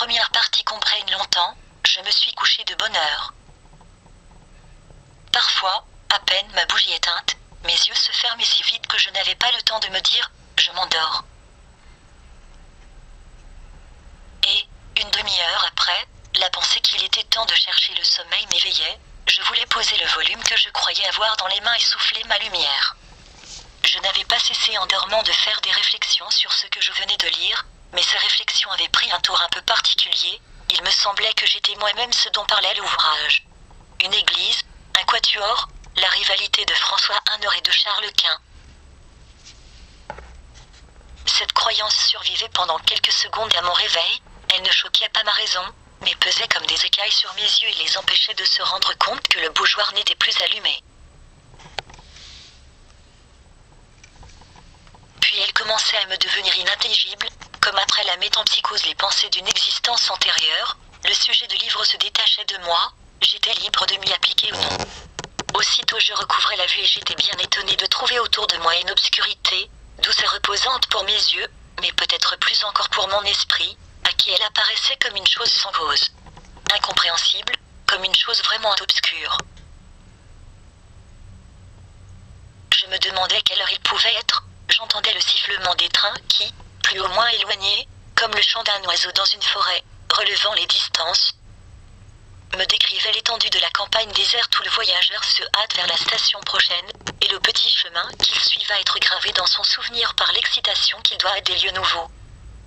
première partie qu'on prenne longtemps, je me suis couché de bonne heure. Parfois, à peine ma bougie éteinte, mes yeux se fermaient si vite que je n'avais pas le temps de me dire « je m'endors ». Et, une demi-heure après, la pensée qu'il était temps de chercher le sommeil m'éveillait. Je voulais poser le volume que je croyais avoir dans les mains et souffler ma lumière. Je n'avais pas cessé en dormant de faire des réflexions sur ce que je venais de lire, mais ces réflexions avaient pris un tour un peu particulier. Il me semblait que j'étais moi-même ce dont parlait l'ouvrage. Une église, un quatuor, la rivalité de François I et de Charles Quint. Cette croyance survivait pendant quelques secondes à mon réveil. Elle ne choquait pas ma raison, mais pesait comme des écailles sur mes yeux et les empêchait de se rendre compte que le bougeoir n'était plus allumé. Puis elle commençait à me devenir inintelligible, comme après la métempsycose les pensées d'une existence antérieure. Le sujet du livre se détachait de moi, j'étais libre de m'y appliquer ou non. Aussitôt je recouvrais la vue et j'étais bien étonné de trouver autour de moi une obscurité, douce et reposante pour mes yeux, mais peut-être plus encore pour mon esprit, à qui elle apparaissait comme une chose sans cause. Incompréhensible, comme une chose vraiment obscure. Je me demandais quelle heure il pouvait être. J'entendais le sifflement des trains qui, plus ou moins éloignés, comme le chant d'un oiseau dans une forêt, relevant les distances, me décrivait l'étendue de la campagne déserte où le voyageur se hâte vers la station prochaine, et le petit chemin qu'il suit va être gravé dans son souvenir par l'excitation qu'il doit à des lieux nouveaux,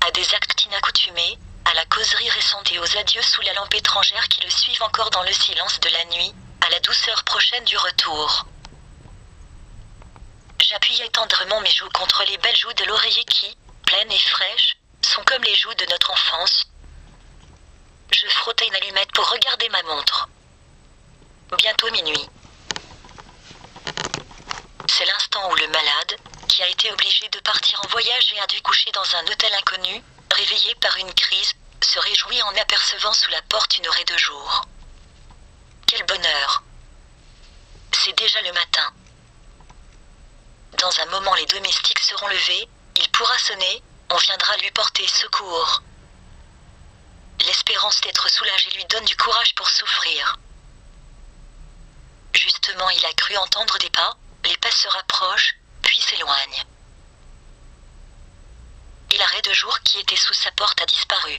à des actes inaccoutumés, à la causerie récente et aux adieux sous la lampe étrangère qui le suivent encore dans le silence de la nuit, à la douceur prochaine du retour. J'appuyais tendrement mes joues contre les belles joues de l'oreiller qui, pleines et fraîches, sont comme les joues de notre enfance. Je frottais une allumette pour regarder ma montre. Bientôt minuit. C'est l'instant où le malade, qui a été obligé de partir en voyage et a dû coucher dans un hôtel inconnu, réveillé par une crise, se réjouit en apercevant sous la porte une raie de jour. Quel bonheur! C'est déjà le matin. Dans un moment les domestiques seront levés, il pourra sonner, on viendra lui porter secours. L'espérance d'être soulagé lui donne du courage pour souffrir. Justement il a cru entendre des pas, les pas se rapprochent, puis s'éloignent. Et la raie de jour qui était sous sa porte a disparu.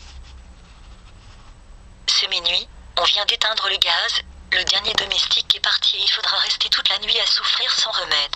C'est minuit, on vient d'éteindre le gaz, le dernier domestique est parti et il faudra rester toute la nuit à souffrir sans remède.